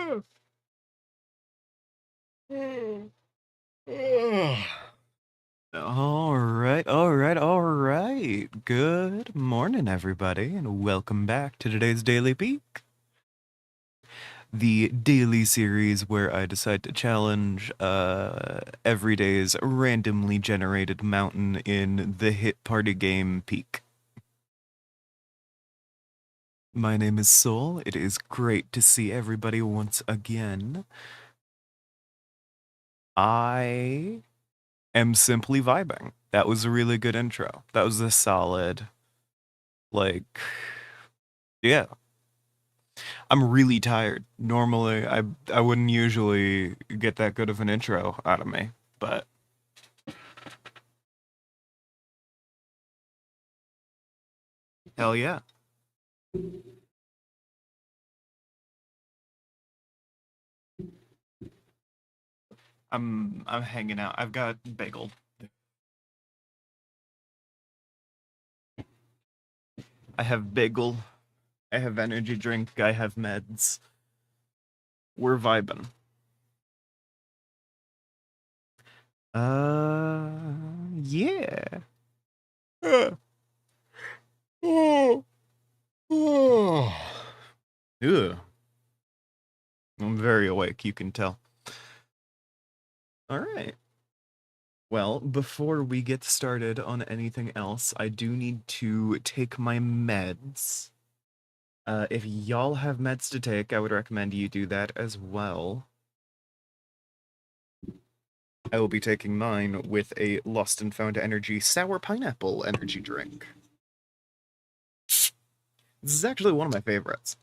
All right. Good morning, everybody, and welcome back to today's Daily Peak, the daily series where I decide to challenge every day's randomly generated mountain in the hit party game Peak. My name is Soul. It is great to see everybody once again. I am simply vibing. That was a really good intro. That was a solid, like, yeah. I'm really tired. Normally, I wouldn't usually get that good of an intro out of me, but hell yeah. I'm hanging out. I've got bagel. I have bagel. I have energy drink. I have meds. We're vibing. Yeah. Uh, oh, oh. Ugh. I'm very awake, you can tell. All right. Well, before we get started on anything else, I do need to take my meds. If y'all have meds to take, I would recommend you do that as well. I will be taking mine with a Lost and Found Energy sour pineapple energy drink. This is actually one of my favorites.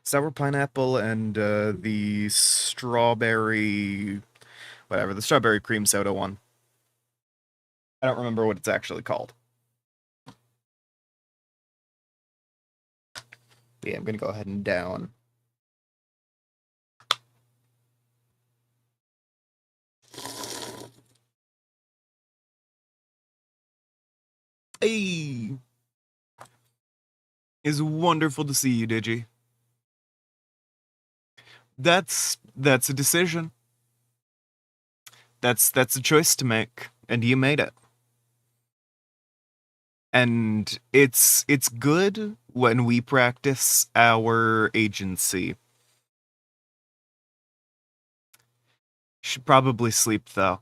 Sour pineapple and the strawberry, whatever, the strawberry cream soda one. I don't remember what it's actually called. But yeah, I'm gonna go ahead and down. Hey! It's wonderful to see you, Digi. That's a decision. That's a choice to make, and you made it. And it's good when we practice our agency. Should probably sleep though.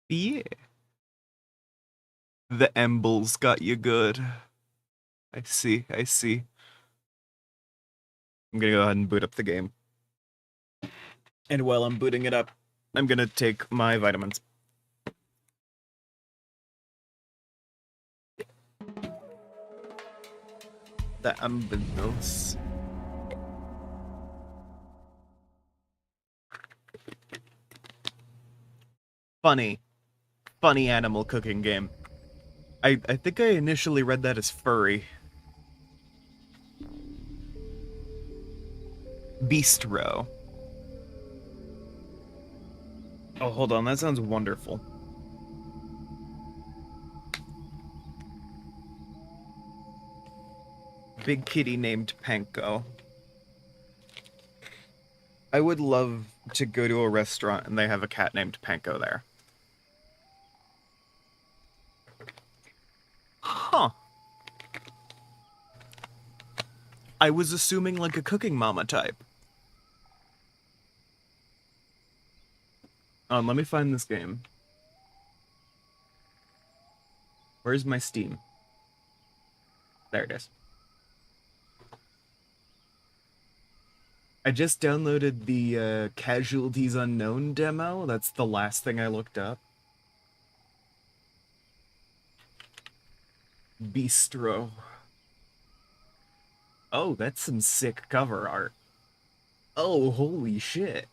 Yeah. The Embles got you good. I see, I see. I'm gonna go ahead and boot up the game. And while I'm booting it up, I'm gonna take my vitamins. The Ambinos. Funny. Funny animal cooking game. I think I initially read that as furry. Bistro. Oh, hold on, that sounds wonderful. Big kitty named Panko. I would love to go to a restaurant and they have a cat named Panko there. Huh. I was assuming like a cooking mama type. Let me find this game. Where's my Steam? There it is. I just downloaded the Casualties Unknown demo. That's the last thing I looked up. Bistro. Oh, that's some sick cover art. Oh, holy shit.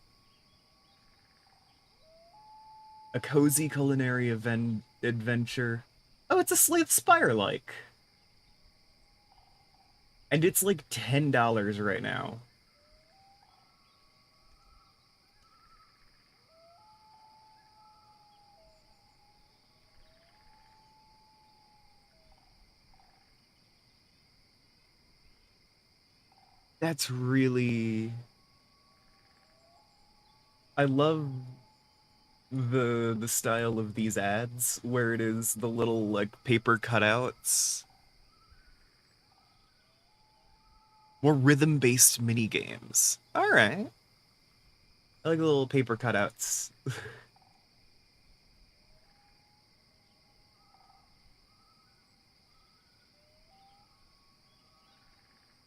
A cozy culinary adventure. Oh, it's a Slave Spire-like. And it's like $10 right now. That's really... I love the style of these ads where it is the little like paper cutouts. More rhythm-based mini games. All right. I like the little paper cutouts.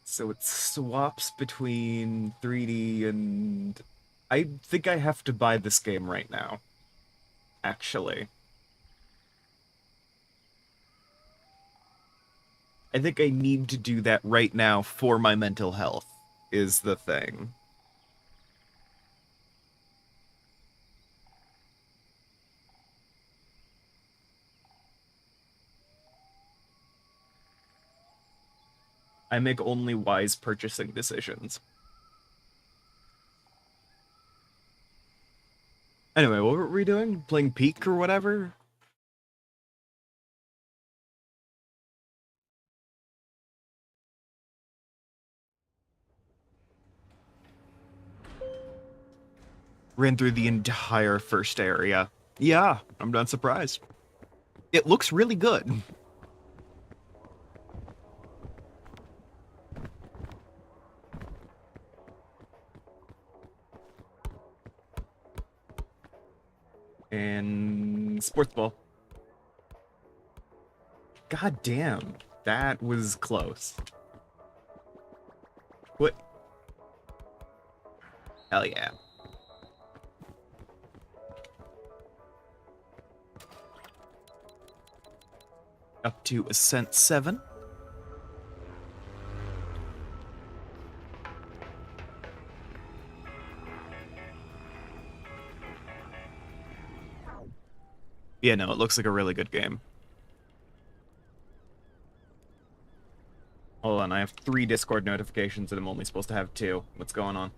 So it swaps between 3D and... I think I have to buy this game right now, actually. I think I need to do that right now for my mental health, is the thing. I make only wise purchasing decisions. Anyway, what were we doing? Playing Peak or whatever? Ran through the entire first area. Yeah, I'm not surprised. It looks really good. And sports ball. God damn, that was close. What? Hell yeah. Up to Ascent 7. Yeah, no, it looks like a really good game. Hold on, I have 3 Discord notifications and I'm only supposed to have 2. What's going on?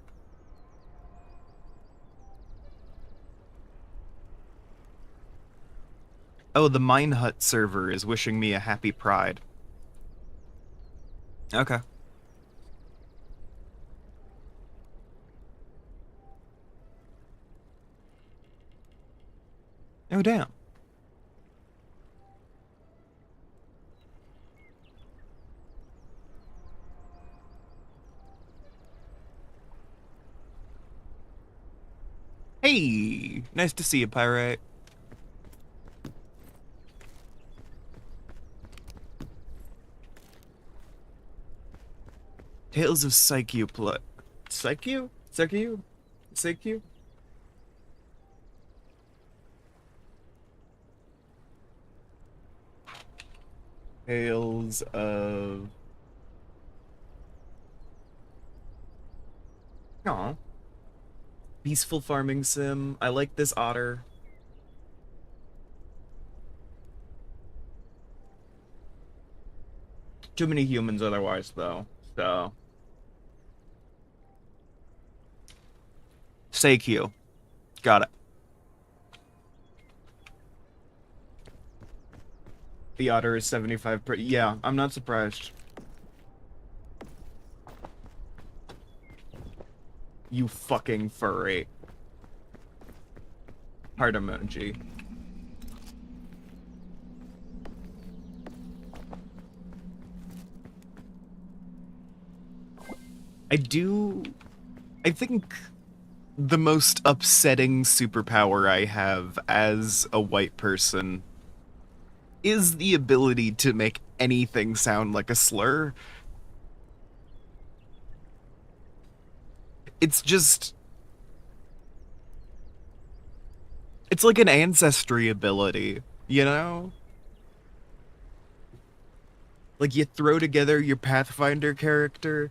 Oh, the Mine Hut server is wishing me a happy Pride. Okay. Oh, damn. Hey, nice to see you, Pirate. Tales of Psyche plot. Psyche? Psyche? Psyche? Tales of... Aw. Peaceful farming sim. I like this otter. Too many humans otherwise, though. So... Psyche. Got it. The otter is 75 per... Yeah, I'm not surprised. You fucking furry. Heart emoji. I think the most upsetting superpower I have as a white person is the ability to make anything sound like a slur. It's just... It's like an ancestry ability, you know? Like, you throw together your Pathfinder character,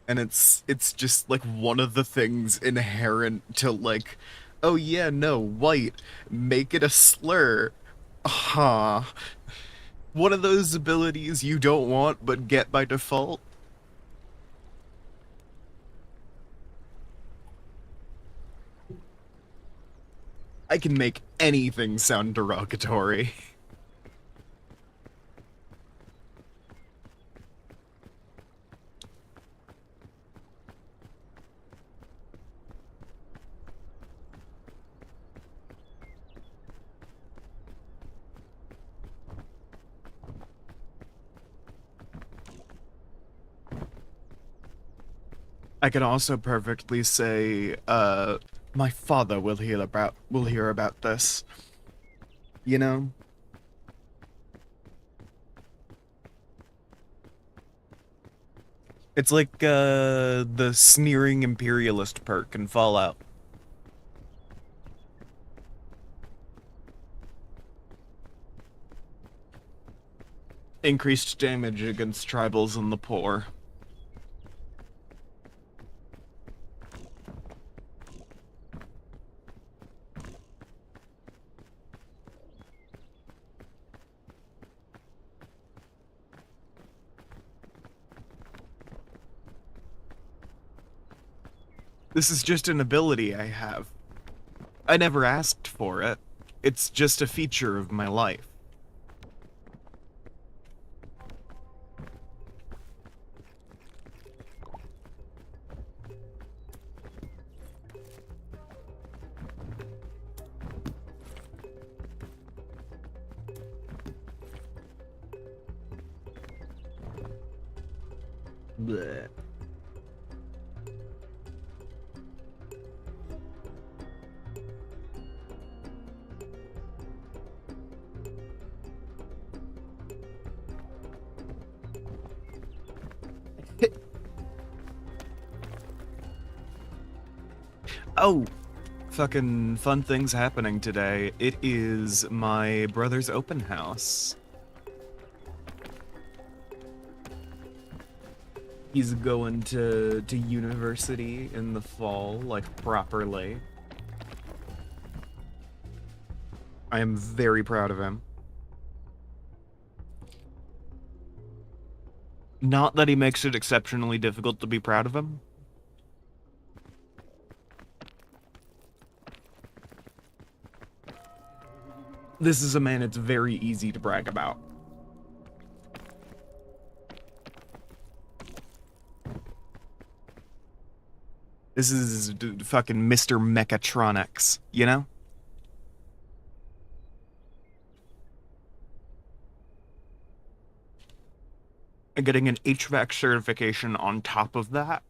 and it's just, like, one of the things inherent to, like, oh yeah, no, white, make it a slur. Huh. One of those abilities you don't want but get by default. I can make anything sound derogatory. I can also perfectly say, my father will hear about this. You know? It's like, the sneering imperialist perk in Fallout. Increased damage against tribals and the poor. This is just an ability I have. I never asked for it. It's just a feature of my life. Bleh. Oh, fucking fun things happening today. It is my brother's open house. He's going to university in the fall, like, properly. I am very proud of him. Not that he makes it exceptionally difficult to be proud of him. This is a man it's very easy to brag about. This is fucking Mr. Mechatronics, you know? And getting an HVAC certification on top of that.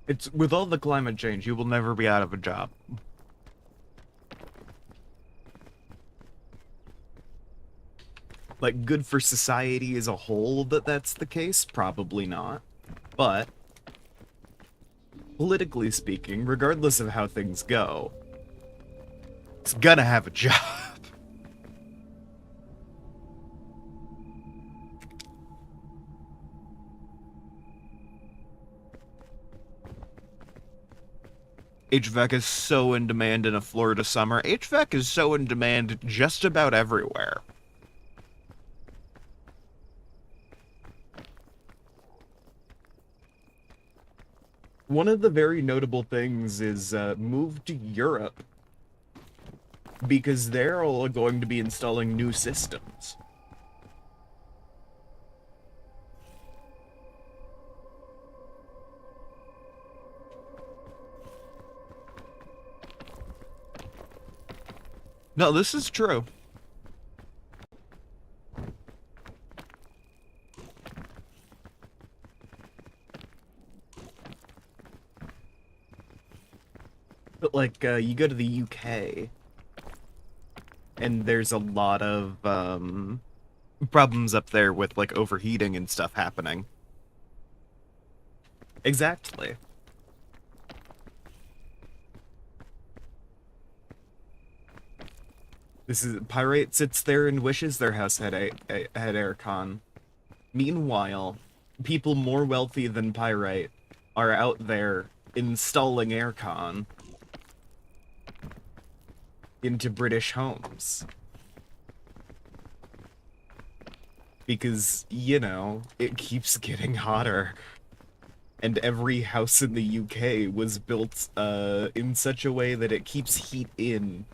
It's with all the climate change, you will never be out of a job. Like, good for society as a whole that that's the case? Probably not. But, politically speaking, regardless of how things go, it's gonna have a job. HVAC is so in demand in a Florida summer. HVAC is so in demand just about everywhere. One of the very notable things is move to Europe, because they're all going to be installing new systems. No, this is true. But, like, you go to the UK, and there's a lot of, problems up there with, like, overheating and stuff happening. Exactly. This is Pirate sits there and wishes their house had aircon. Meanwhile, people more wealthy than Pirate are out there installing aircon into British homes. Because, you know, it keeps getting hotter. And every house in the UK was built in such a way that it keeps heat in.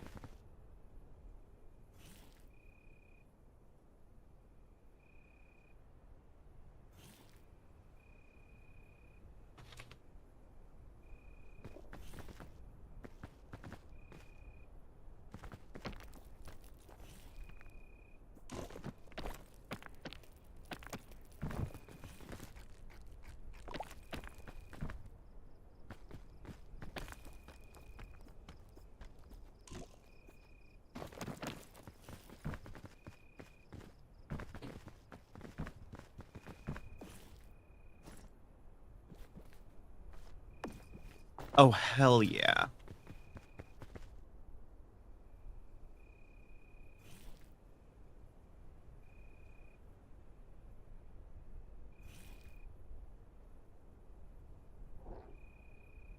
Oh, hell yeah.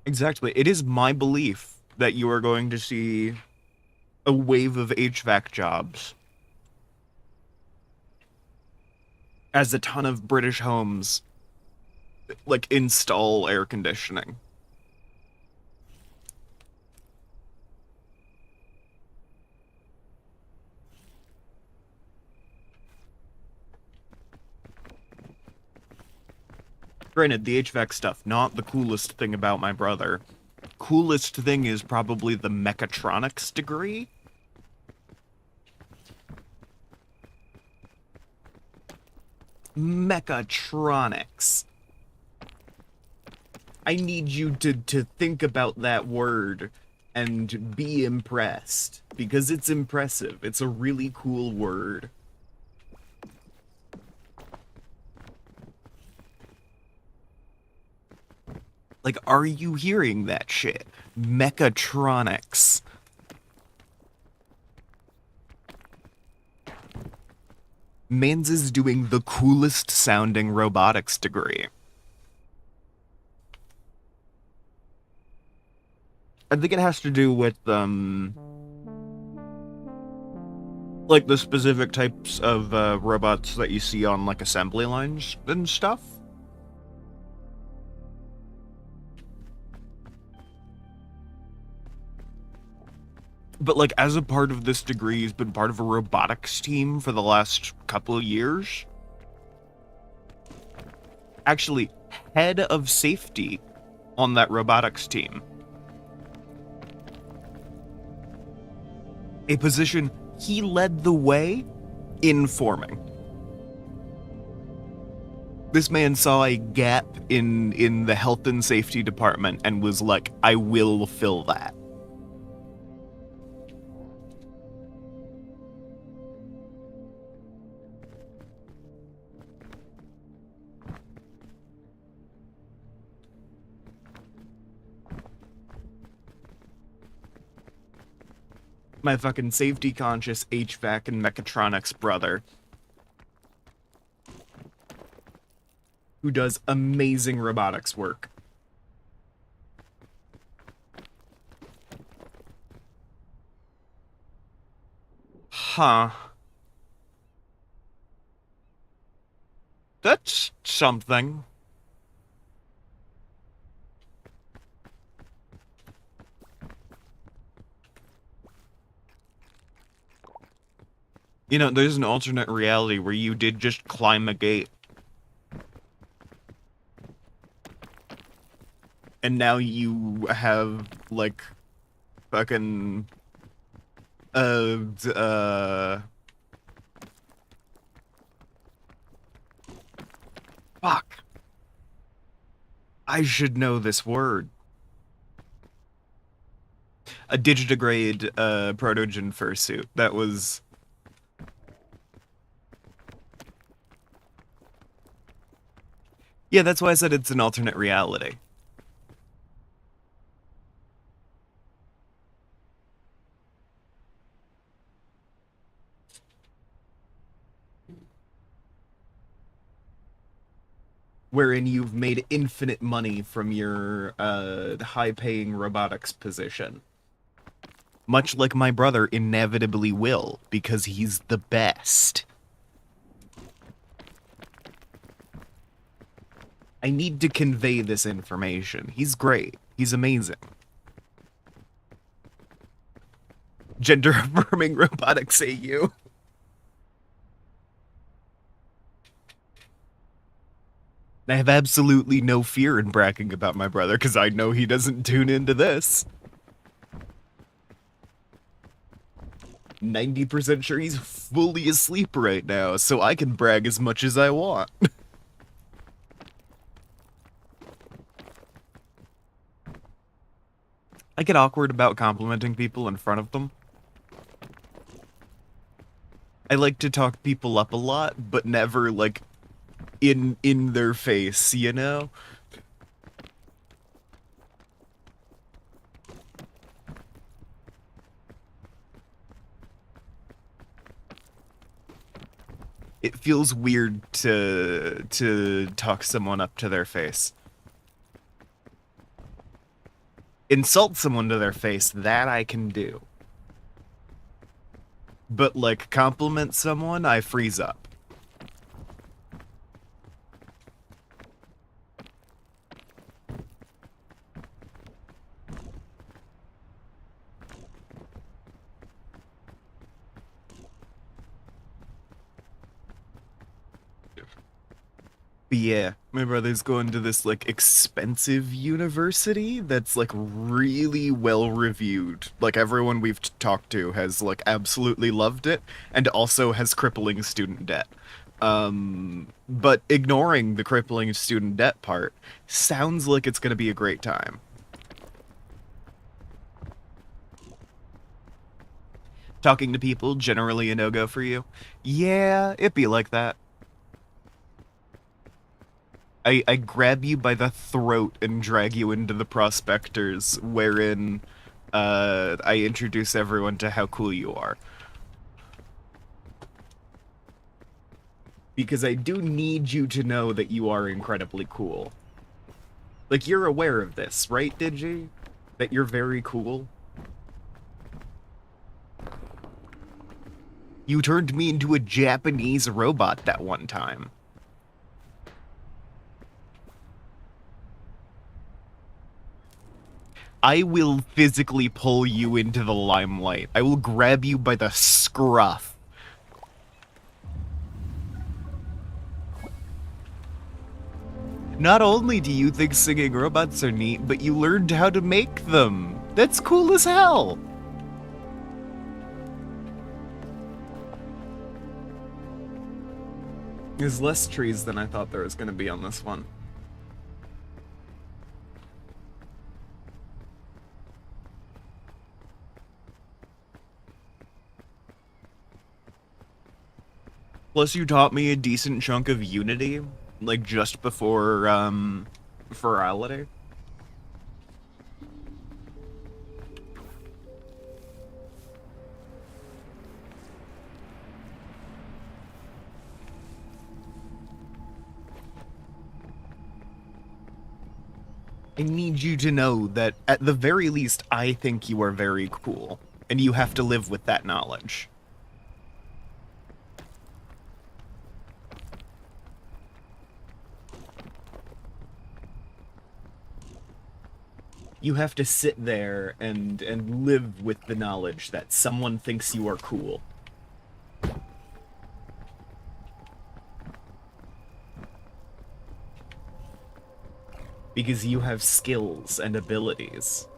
Exactly. It is my belief that you are going to see a wave of HVAC jobs as a ton of British homes like install air conditioning. Granted, the HVAC stuff, not the coolest thing about my brother. Coolest thing is probably the mechatronics degree. Mechatronics. I need you to think about that word and be impressed, because it's impressive. It's a really cool word. Like, are you hearing that shit? Mechatronics. Mans is doing the coolest sounding robotics degree. I think it has to do with like the specific types of robots that you see on like assembly lines and stuff. But like as a part of this degree, he's been part of a robotics team for the last couple of years. Actually, head of safety on that robotics team. A position he led the way in forming. This man saw a gap in the health and safety department and was like, I will fill that. My fucking safety conscious HVAC and mechatronics brother, who does amazing robotics work. Huh. That's something. You know, there's an alternate reality where you did just climb a gate. And now you have, like, fucking, fuck. I should know this word. A digitigrade, protogen fursuit. That was... Yeah, that's why I said it's an alternate reality. Wherein you've made infinite money from your high-paying robotics position. Much like my brother inevitably will, because he's the best. I need to convey this information. He's great. He's amazing. Gender-affirming robotics AU. I have absolutely no fear in bragging about my brother, because I know he doesn't tune into this. 90% sure he's fully asleep right now, so I can brag as much as I want. I get awkward about complimenting people in front of them. I like to talk people up a lot, but never, like, in their face, you know? It feels weird to talk someone up to their face. Insult someone to their face, that I can do. But, like, compliment someone, I freeze up. But yeah, my brother's going to this, like, expensive university that's, like, really well reviewed. Like, everyone we've talked to has, like, absolutely loved it, and also has crippling student debt. But ignoring the crippling student debt part, sounds like it's gonna be a great time. Talking to people, generally a no-go for you? Yeah, it be like that. I grab you by the throat and drag you into the prospectors, wherein I introduce everyone to how cool you are. Because I do need you to know that you are incredibly cool. Like, you're aware of this, right, Digi? That you're very cool? You turned me into a Japanese robot that one time. I will physically pull you into the limelight. I will grab you by the scruff. Not only do you think singing robots are neat, but you learned how to make them. That's cool as hell. There's less trees than I thought there was going to be on this one. Plus, you taught me a decent chunk of Unity, like just before Virality. I need you to know that, at the very least, I think you are very cool, and you have to live with that knowledge. You have to sit there and live with the knowledge that someone thinks you are cool. Because you have skills and abilities.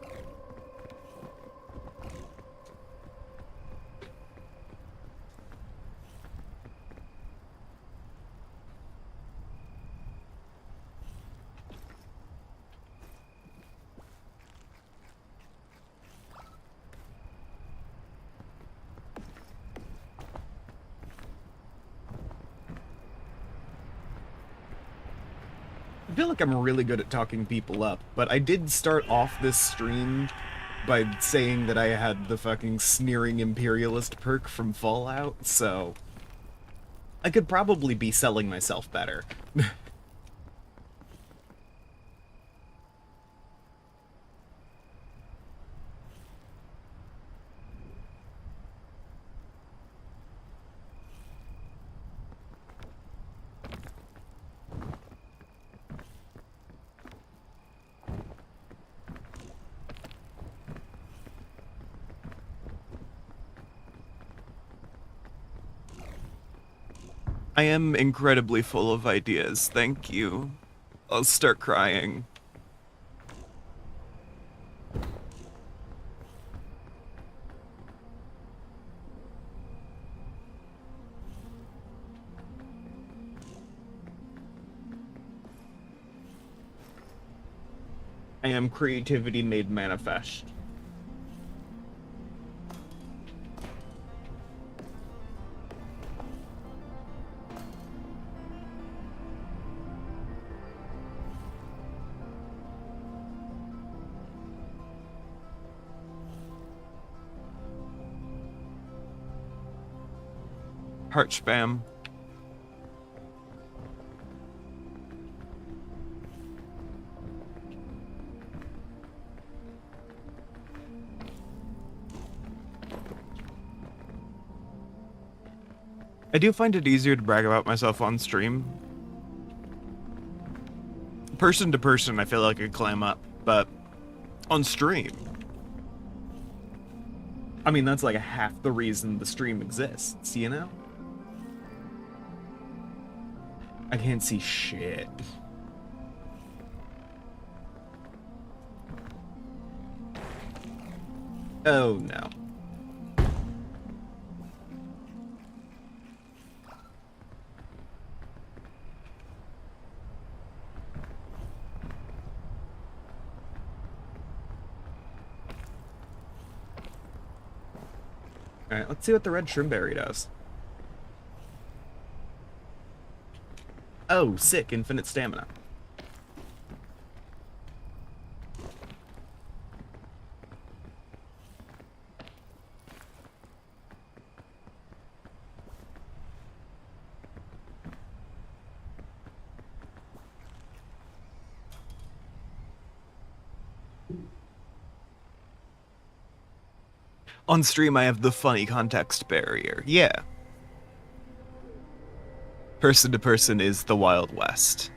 I feel like I'm really good at talking people up, but I did start off this stream by saying that I had the fucking sneering imperialist perk from Fallout, so I could probably be selling myself better. I am incredibly full of ideas, thank you. I'll start crying. I am creativity made manifest. Heart spam. I do find it easier to brag about myself on stream. Person to person, I feel like I climb up, but on stream, I mean, that's like half the reason the stream exists, you know? I can't see shit. Oh no. Alright, let's see what the red shroomberry does. Oh, sick, infinite stamina. On stream, I have the funny context barrier. Yeah. Person to person is the Wild West.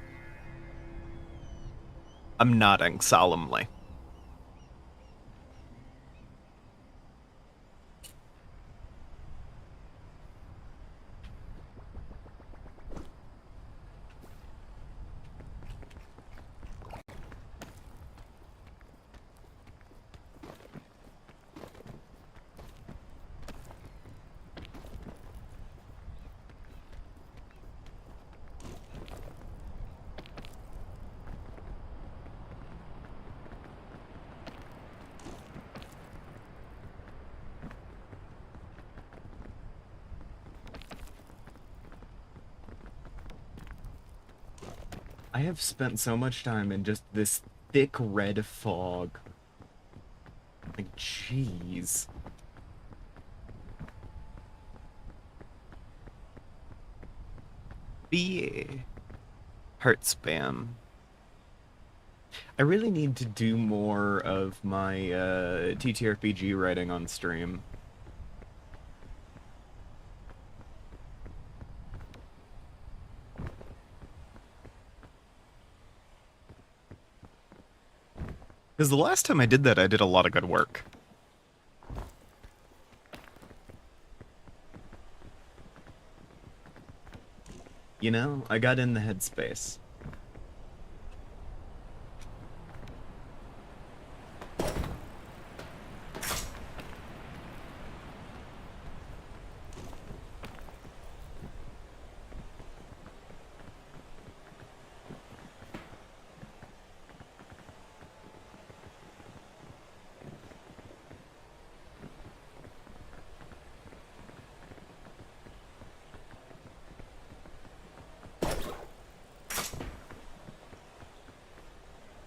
I'm nodding solemnly. I have spent so much time in just this thick red fog. Like, jeez. Yeah. Heart spam. I really need to do more of my TTRPG writing on stream. Because the last time I did that, I did a lot of good work. You know, I got in the headspace.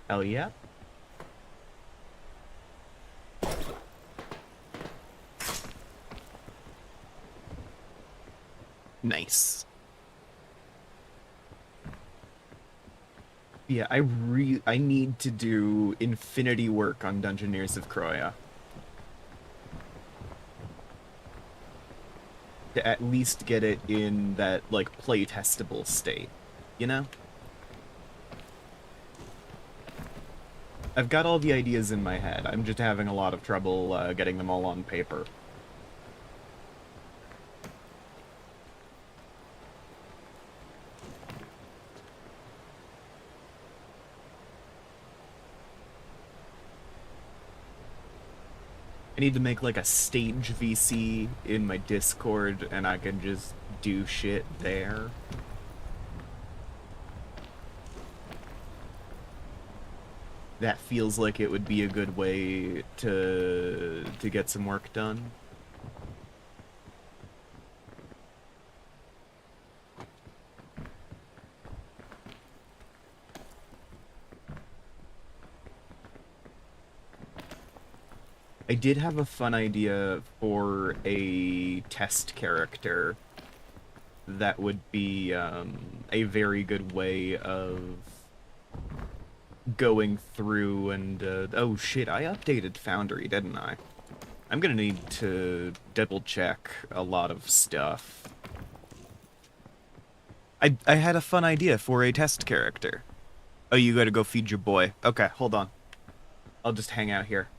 Hell yeah. Nice. Yeah, I need to do infinity work on Dungeoneers of Croya. To at least get it in that, like, play-testable state, you know? I've got all the ideas in my head, I'm just having a lot of trouble getting them all on paper. I need to make like a stage VC in my Discord and I can just do shit there. That feels like it would be a good way to get some work done. I did have a fun idea for a test character that would be a very good way of going through and oh shit, I updated Foundry, didn't I? I'm gonna need to double check a lot of stuff. I had a fun idea for a test character. Oh, you gotta go feed your boy. Okay, hold on. I'll just hang out here.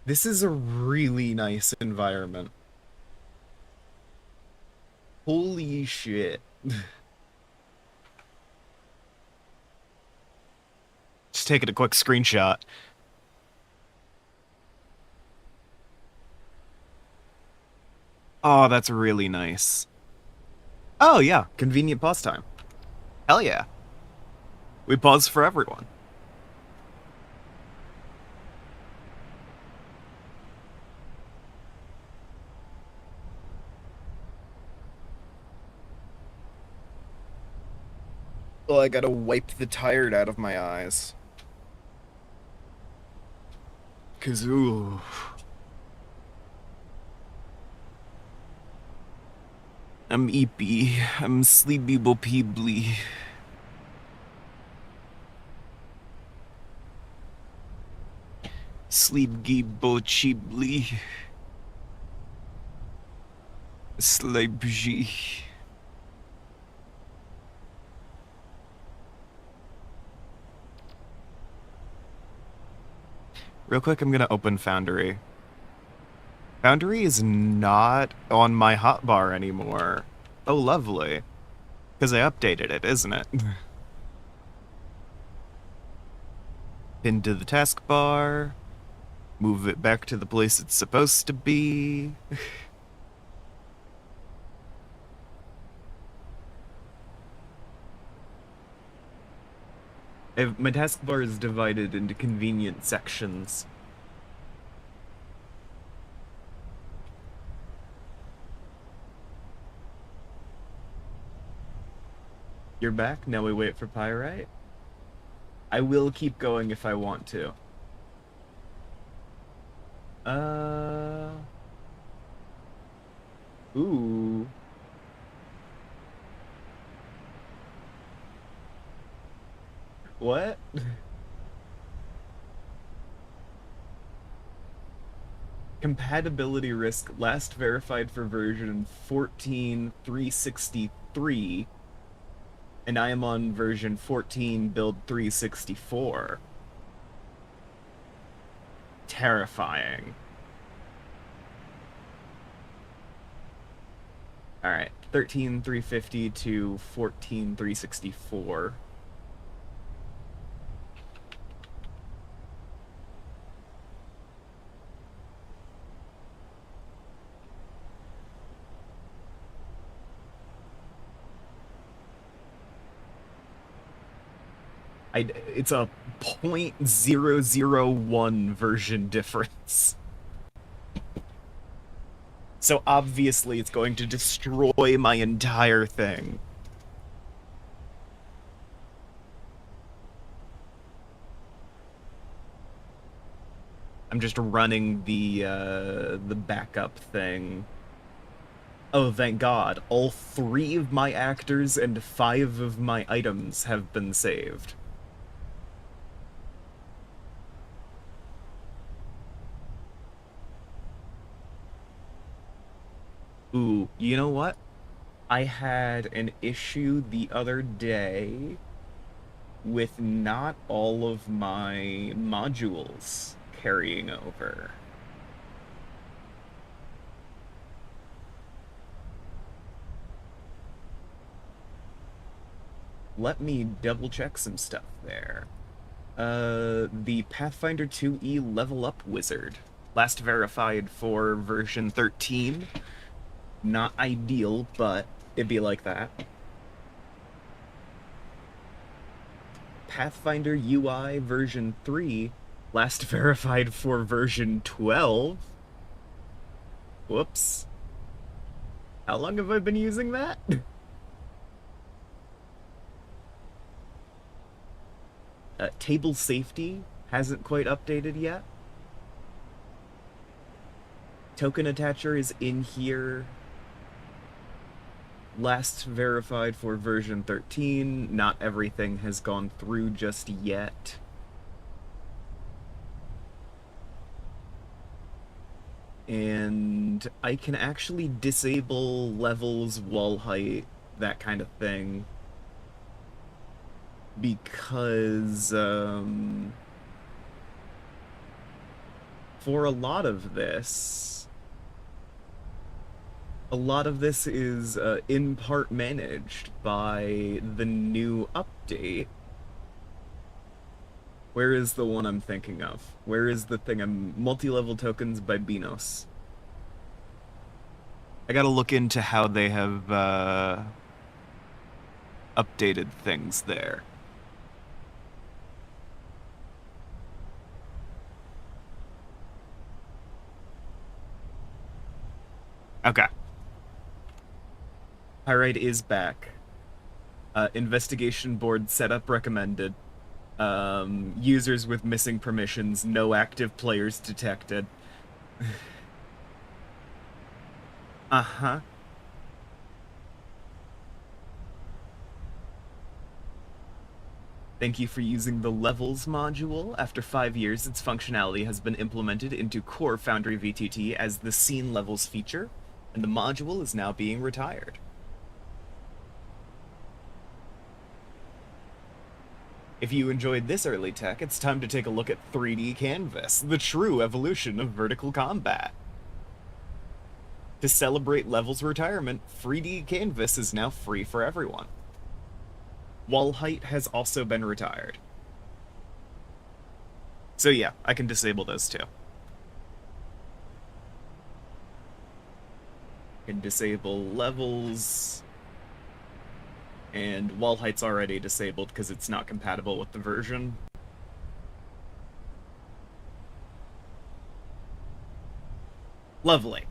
This is a really nice environment. Holy shit. Just taking a quick screenshot. Oh, that's really nice. Oh, yeah. Convenient pause time. Hell yeah. We pause for everyone. Oh, I gotta wipe the tired out of my eyes. Cause, ooh. I'm eepy. I'm sleepy bo peebly. Sleep bo cheaply. Sleepy. Real quick, I'm gonna open Foundry. Foundry is not on my hotbar anymore. Oh, lovely. Because I updated it, isn't it? Pin to the taskbar. Move it back to the place it's supposed to be. My taskbar is divided into convenient sections. You're back? Now we wait for Pyrite? I will keep going if I want to. Ooh. What? Compatibility risk last verified for version 14.363, and I am on version 14 build 364. Terrifying. Alright, 13.350 to 14.364. It's a 0.001 version difference. So obviously it's going to destroy my entire thing. I'm just running the backup thing. Oh, thank God. All 3 of my actors and 5 of my items have been saved. Ooh, you know what? I had an issue the other day with not all of my modules carrying over. Let me double check some stuff there. The Pathfinder 2E level up wizard. Last verified for version 13. Not ideal, but it'd be like that. Pathfinder UI version 3. Last verified for version 12. Whoops. How long have I been using that? Table safety hasn't quite updated yet. Token attacher is in here. Last verified for version 13. Not everything has gone through just yet. and I can actually disable levels, wall height, that kind of thing, because for a lot of this is in part managed by the new update. Where is the one I'm thinking of? Where is the thing I'm multi-level tokens by Benos? I gotta look into how they have updated things there. Okay. Pyrite is back. Investigation board setup recommended. Users with missing permissions, no active players detected. Uh-huh. Thank you for using the Levels module. After 5 years, its functionality has been implemented into core Foundry VTT as the Scene Levels feature, and the module is now being retired. If you enjoyed this early tech, it's time to take a look at 3D Canvas, the true evolution of vertical combat. To celebrate Levels retirement, 3D Canvas is now free for everyone. Wall height has also been retired. So yeah, I can disable those too. I can disable levels, and wall height's already disabled because it's not compatible with the version. Lovely.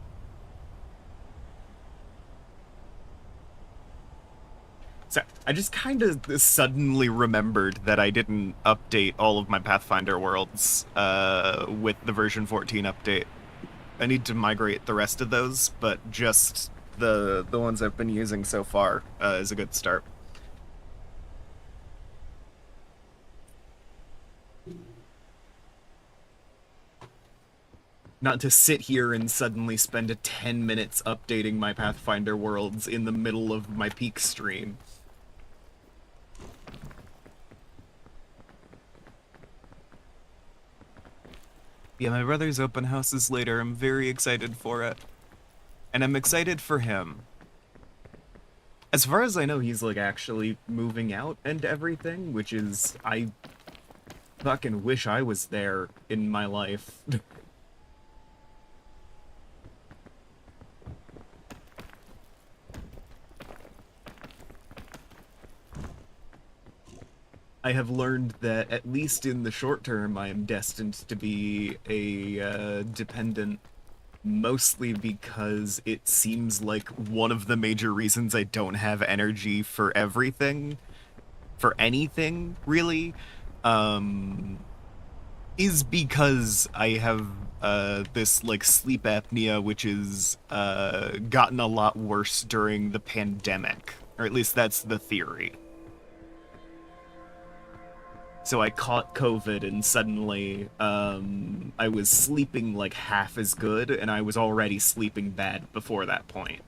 So, I just kind of suddenly remembered that I didn't update all of my Pathfinder worlds with the version 14 update. I need to migrate the rest of those, but just the ones I've been using so far is a good start. Not to sit here and suddenly spend 10 minutes updating my Pathfinder worlds in the middle of my peak stream. Yeah, my brother's open house is later. I'm very excited for it. And I'm excited for him. As far as I know, he's like actually moving out and everything, which is, I fucking wish I was there in my life. I have learned that, at least in the short term, I am destined to be a dependent, mostly because it seems like one of the major reasons I don't have energy for everything, for anything, really, is because I have this, like, sleep apnea, which is gotten a lot worse during the pandemic, or at least that's the theory. So I caught COVID and suddenly I was sleeping like half as good, and I was already sleeping bad before that point.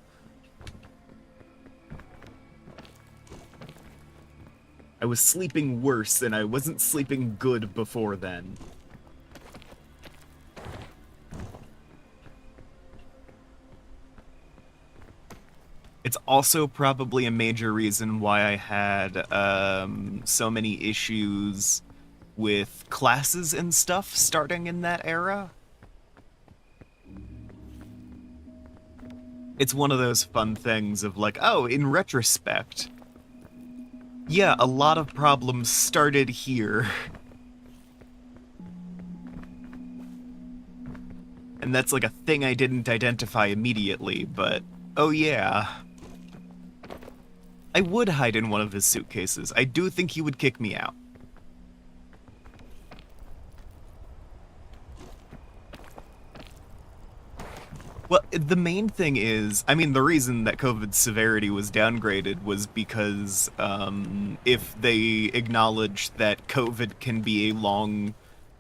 I was sleeping worse and I wasn't sleeping good before then. It's also probably a major reason why I had so many issues with classes and stuff starting in that era. It's one of those fun things of like, oh, in retrospect, yeah, a lot of problems started here. And that's like a thing I didn't identify immediately, but oh yeah. I would hide in one of his suitcases. I do think he would kick me out. Well, the main thing is, I mean, the reason that COVID's severity was downgraded was because if they acknowledge that COVID can be a long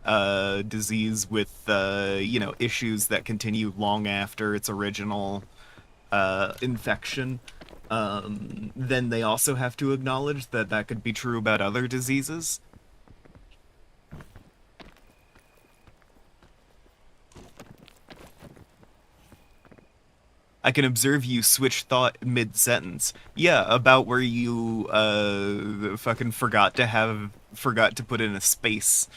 disease with, issues that continue long after its original infection, then they also have to acknowledge that that could be true about other diseases. I can observe you switch thought mid-sentence. Yeah, about where you, fucking forgot to put in a space.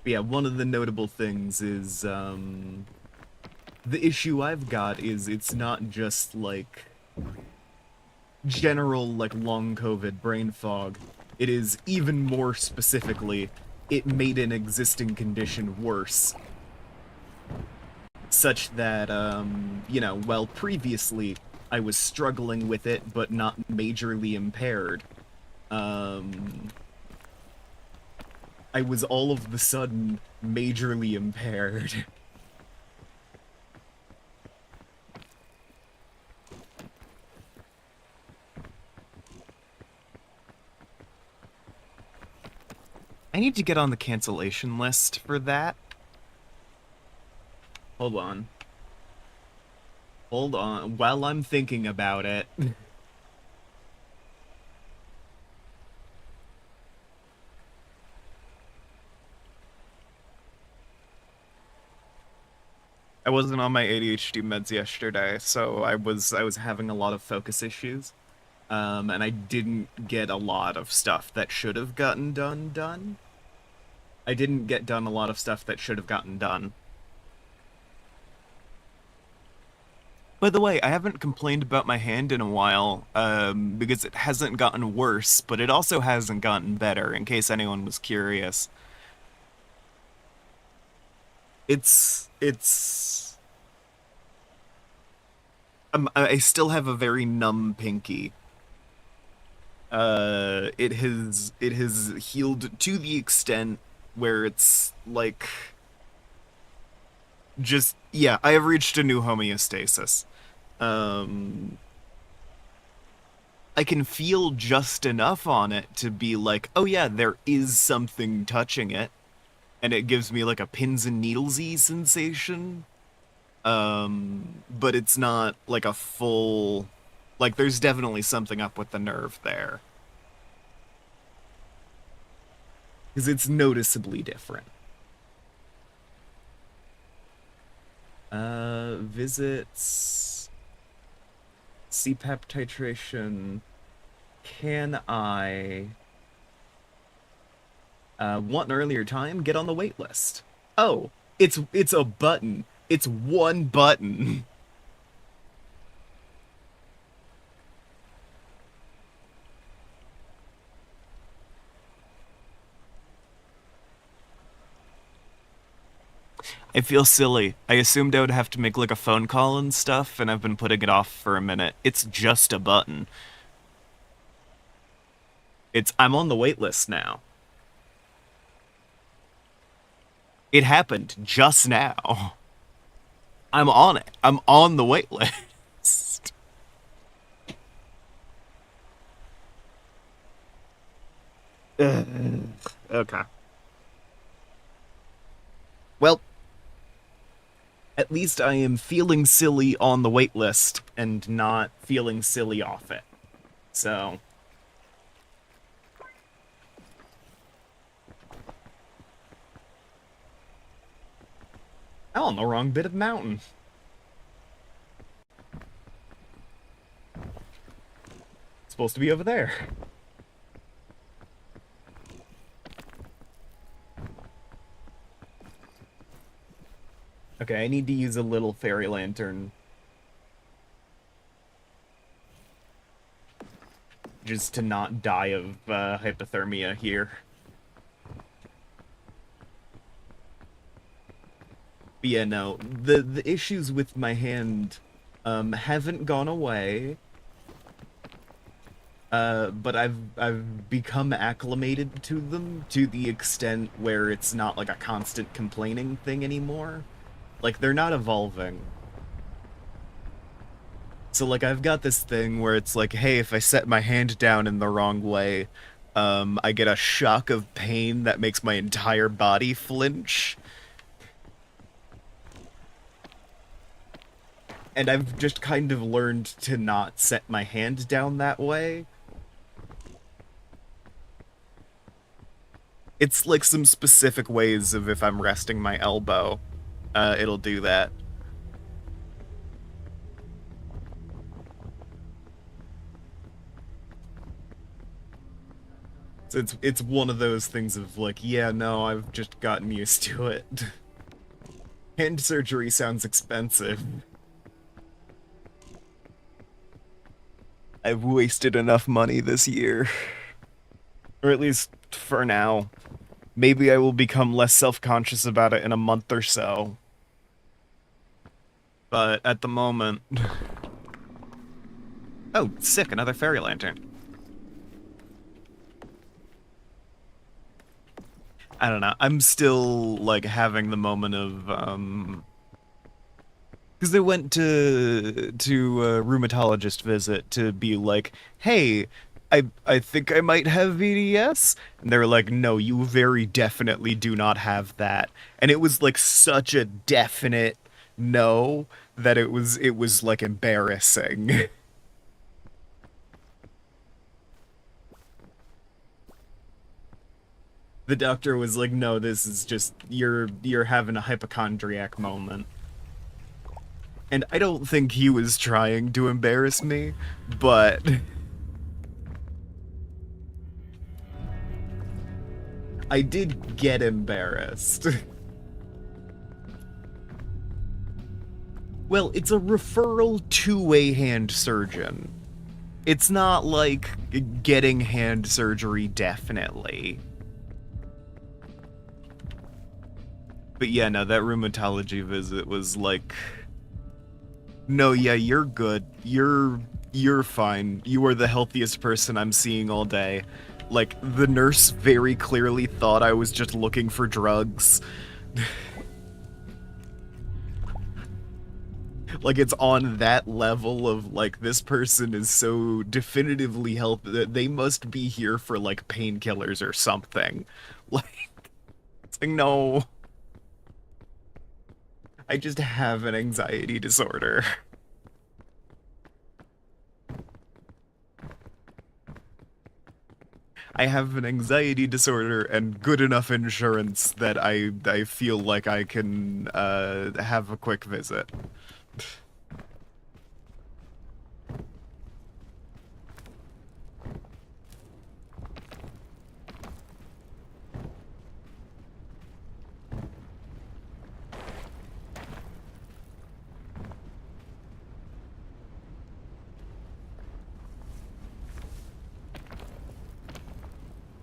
But yeah, one of the notable things is, the issue I've got is it's not just, like, general, like, long COVID brain fog. It is, even more specifically, it made an existing condition worse. Such that, while previously I was struggling with it, but not majorly impaired, I was all of the sudden majorly impaired. I need to get on the cancellation list for that. Hold on. Hold on. While I'm thinking about it. I wasn't on my ADHD meds yesterday, so I was having a lot of focus issues. And I didn't get a lot of stuff that should have gotten done. I didn't get done a lot of stuff that should have gotten done. By the way, I haven't complained about my hand in a while, because it hasn't gotten worse, but it also hasn't gotten better, in case anyone was curious. It's... I still have a very numb pinky. It has healed to the extent where it's, like... Just, yeah, I have reached a new homeostasis. I can feel just enough on it to be like, oh yeah, there is something touching it. And it gives me like a pins and needles-y sensation. But it's not like a full... Like, there's definitely something up with the nerve there. Because it's noticeably different. Visits... CPAP titration... Can I... want an earlier time? Get on the wait list. Oh, it's a button. It's one button. I feel silly. I assumed I would have to make like a phone call and stuff, and I've been putting it off for a minute. It's just a button. I'm on the wait list now. It happened just now. I'm on it. I'm on the wait list. Okay. Well, at least I am feeling silly on the wait list and not feeling silly off it. So... I'm on the wrong bit of mountain. It's supposed to be over there. Okay, I need to use a little fairy lantern. Just to not die of hypothermia here. But yeah, no, the issues with my hand haven't gone away. But I've become acclimated to them to the extent where it's not like a constant complaining thing anymore. Like, they're not evolving. So, like, I've got this thing where it's like, hey, if I set my hand down in the wrong way, I get a shock of pain that makes my entire body flinch. And I've just kind of learned to not set my hand down that way. It's like some specific ways of if I'm resting my elbow, it'll do that. So it's one of those things of like, yeah, no, I've just gotten used to it. Hand surgery sounds expensive. I've wasted enough money this year. Or at least for now. Maybe I will become less self-conscious about it in a month or so. But at the moment... Oh, sick, another fairy lantern. I don't know, I'm still, like, having the moment of, because I went to a rheumatologist visit to be like, hey, I think I might have VDS, and they were like, no, you very definitely do not have that, and it was like such a definite no that it was like embarrassing. The doctor was like, no, this is just you're having a hypochondriac moment. And I don't think he was trying to embarrass me, but I did get embarrassed. Well, it's a referral to a hand surgeon. It's not like getting hand surgery, definitely. But yeah, no, that rheumatology visit was like, no, yeah, you're good. You're fine. You are the healthiest person I'm seeing all day. Like, the nurse very clearly thought I was just looking for drugs. Like, it's on that level of, like, this person is so definitively healthy that they must be here for, like, painkillers or something. Like, it's like, no. I just have an anxiety disorder. I have an anxiety disorder and good enough insurance that I feel like I can have a quick visit.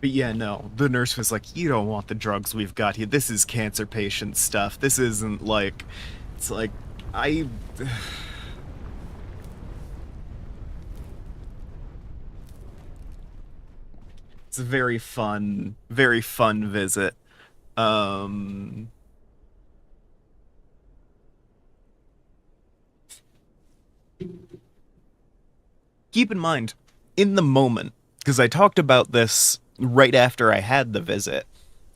But yeah, no, the nurse was like, you don't want the drugs we've got here. This is cancer patient stuff. This isn't like, it's like, I... It's a very fun visit. Um, Keep in mind, in the moment, because I talked about this right after I had the visit,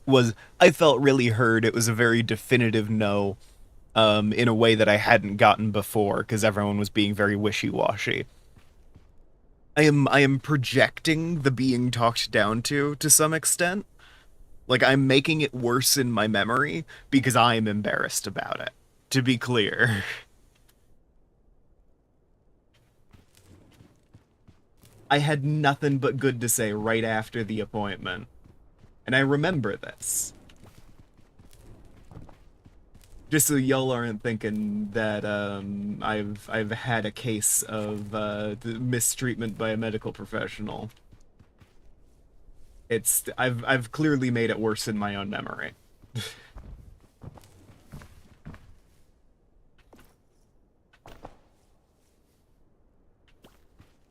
was I felt really heard. It was a very definitive no, in a way that I hadn't gotten before, because everyone was being very wishy-washy. I am projecting the being talked down to some extent. Like, I'm making it worse in my memory because I am embarrassed about it, to be clear. I had nothing but good to say right after the appointment. And I remember this. Just so y'all aren't thinking that I've had a case of mistreatment by a medical professional. I've clearly made it worse in my own memory.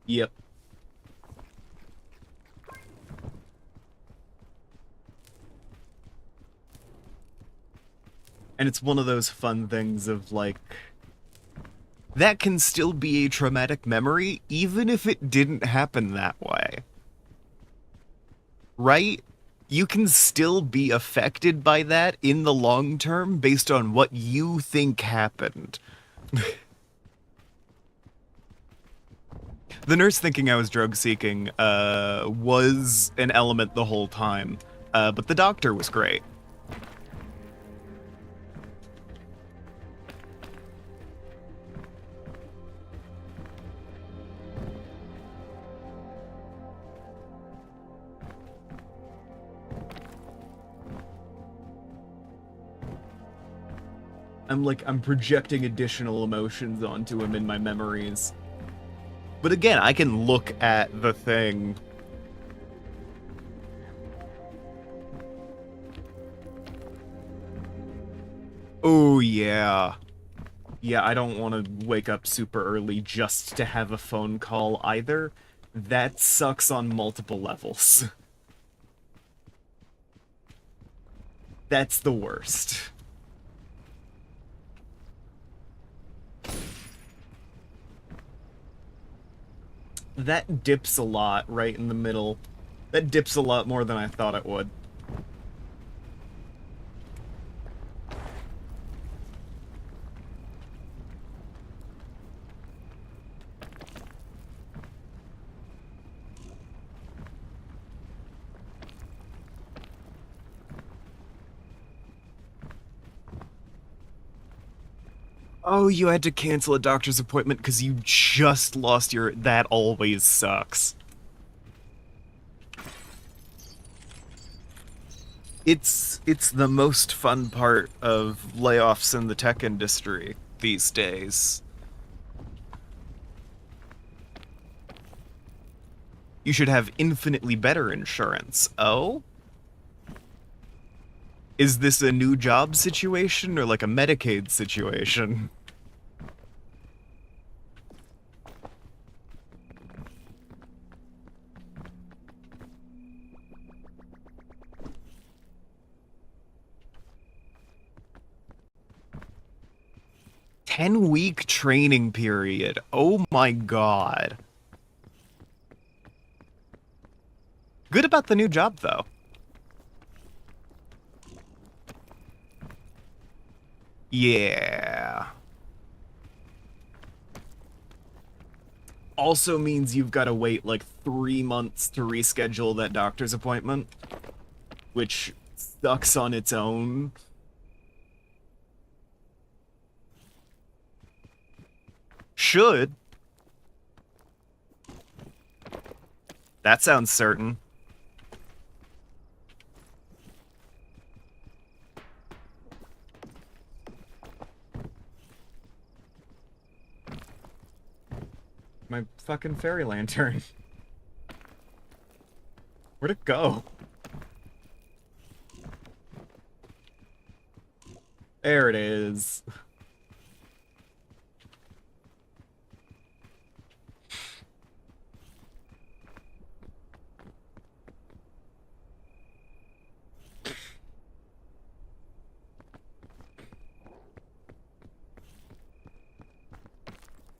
Yep. And it's one of those fun things of like, that can still be a traumatic memory, even if it didn't happen that way. Right? You can still be affected by that in the long term based on what you think happened. The nurse thinking I was drug seeking was an element the whole time, but the doctor was great. I'm projecting additional emotions onto him in my memories. But again, I can look at the thing. Oh, yeah. Yeah, I don't want to wake up super early just to have a phone call either. That sucks on multiple levels. That's the worst. That dips a lot right in the middle. That dips a lot more than I thought it would. Oh, you had to cancel a doctor's appointment because you just lost your... That always sucks. It's the most fun part of layoffs in the tech industry these days. You should have infinitely better insurance. Oh? Is this a new job situation or like a Medicaid situation? Ten-week training period. Oh my god. Good about the new job, though. Yeah. Also means you've got to wait like 3 months to reschedule that doctor's appointment, which sucks on its own. Should. That sounds certain. My fucking fairy lantern. Where'd it go? There it is.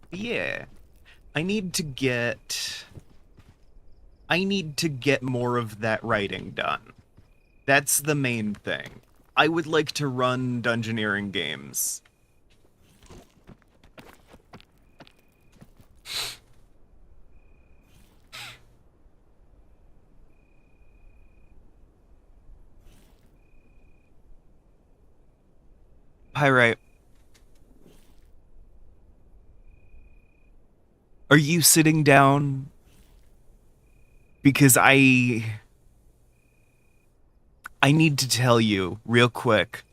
Yeah. I need to get more of that writing done. That's the main thing. I would like to run Dungeoneering games. Pyrite. Are you sitting down? Because I need to tell you real quick.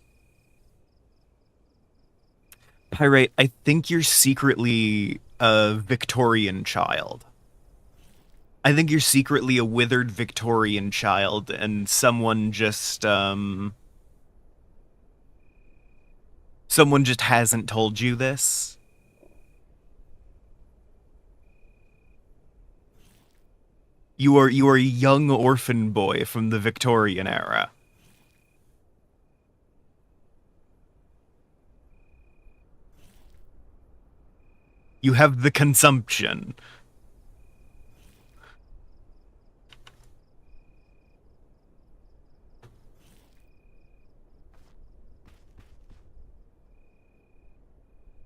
Pyrite, I think you're secretly a Victorian child. I think you're secretly a withered Victorian child, and someone just hasn't told you this. You are a young orphan boy from the Victorian era. You have the consumption.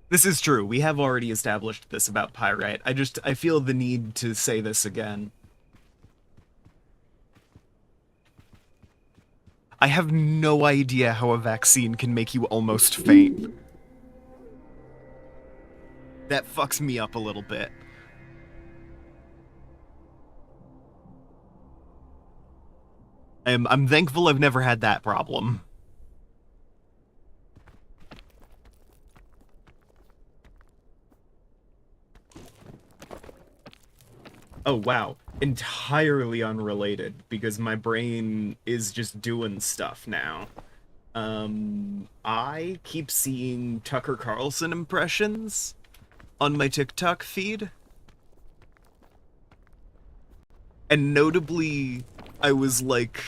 This is true. We have already established this about Pyrite. I feel the need to say this again. I have no idea how a vaccine can make you almost faint. That fucks me up a little bit. I'm thankful I've never had that problem. Oh, wow. Entirely unrelated, because my brain is just doing stuff now. I keep seeing Tucker Carlson impressions on my TikTok feed. And notably, I was like,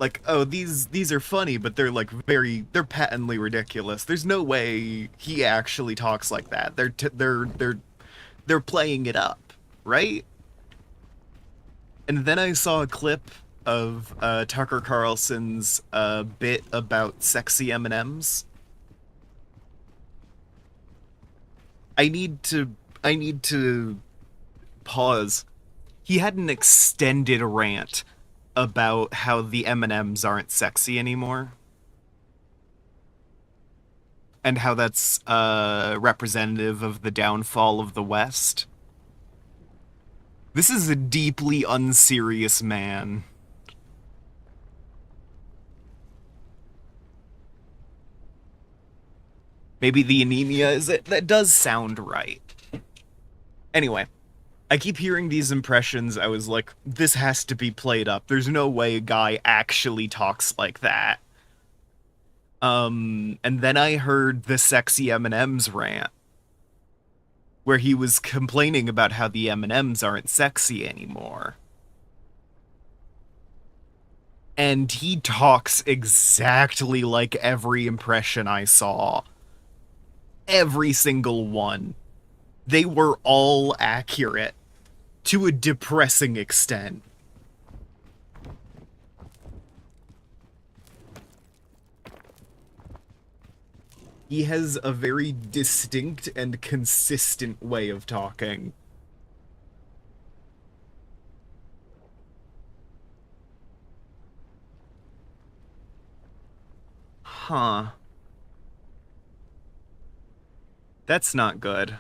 like, oh, these are funny, but they're like they're patently ridiculous. There's no way he actually talks like that. They're playing it up, right? And then I saw a clip of Tucker Carlson's bit about sexy M&Ms. I need to pause. He had an extended rant about how the M&Ms aren't sexy anymore. And how that's representative of the downfall of the West. This is a deeply unserious man. Maybe the anemia is it? That does sound right. Anyway, I keep hearing these impressions. I was like, this has to be played up. There's no way a guy actually talks like that. And then I heard the sexy M&Ms rant, where he was complaining about how the M&Ms aren't sexy anymore. And he talks exactly like every impression I saw. Every single one. They were all accurate to a depressing extent. He has a very distinct and consistent way of talking. Huh. That's not good.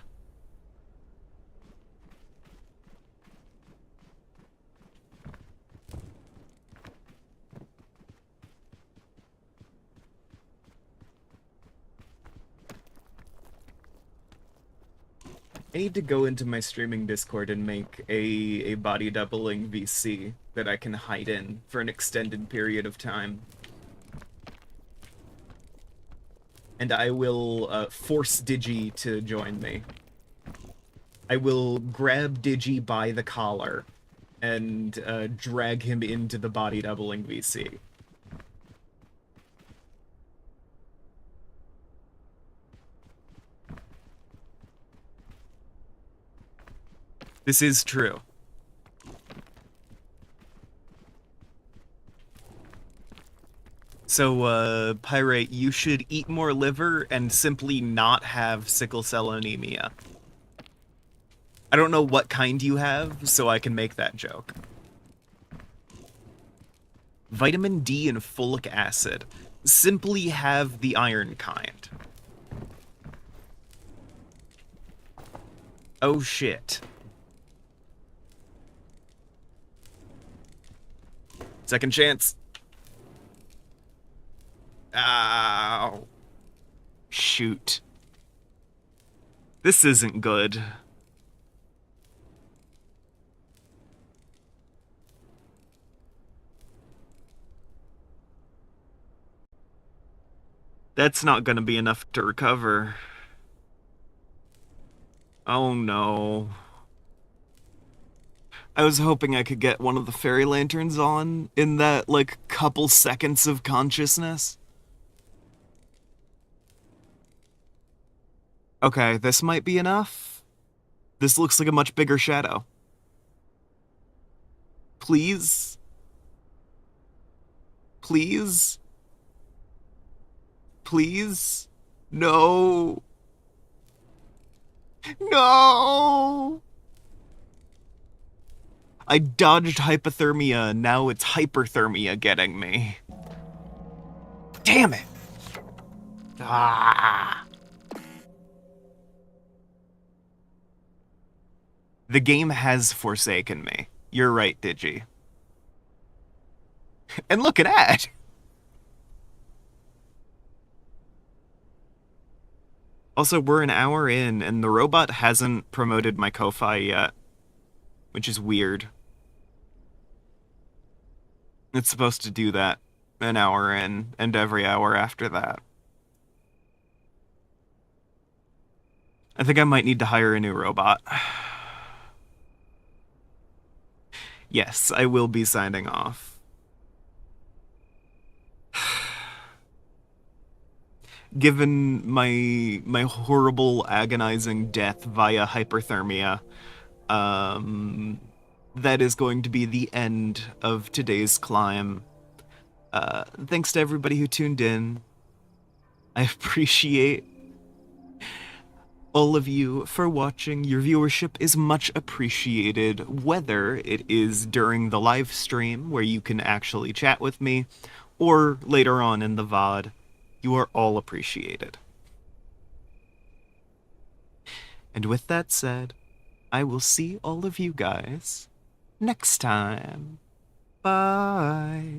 I need to go into my streaming Discord and make a body doubling VC that I can hide in for an extended period of time. And I will force Digi to join me. I will grab Digi by the collar and drag him into the body doubling VC. This is true. So, Pyrite, you should eat more liver and simply not have sickle cell anemia. I don't know what kind you have, so I can make that joke. Vitamin D and folic acid. Simply have the iron kind. Oh shit. Second chance. Ow. Shoot. This isn't good. That's not gonna be enough to recover. Oh no. I was hoping I could get one of the fairy lanterns on in that, like, couple seconds of consciousness. Okay, this might be enough. This looks like a much bigger shadow. Please? Please? Please? No. No! I dodged hypothermia, now it's hyperthermia getting me. Damn it! Ah! The game has forsaken me. You're right, Digi. And look at that! Also, we're an hour in, and the robot hasn't promoted my kofi yet, which is weird. It's supposed to do that an hour in, and every hour after that. I think I might need to hire a new robot. Yes, I will be signing off. Given my horrible, agonizing death via hyperthermia, that is going to be the end of today's climb. Thanks to everybody who tuned in. I appreciate all of you for watching. Your viewership is much appreciated, whether it is during the live stream where you can actually chat with me, or later on in the VOD. You are all appreciated. And with that said, I will see all of you guys next time. Bye.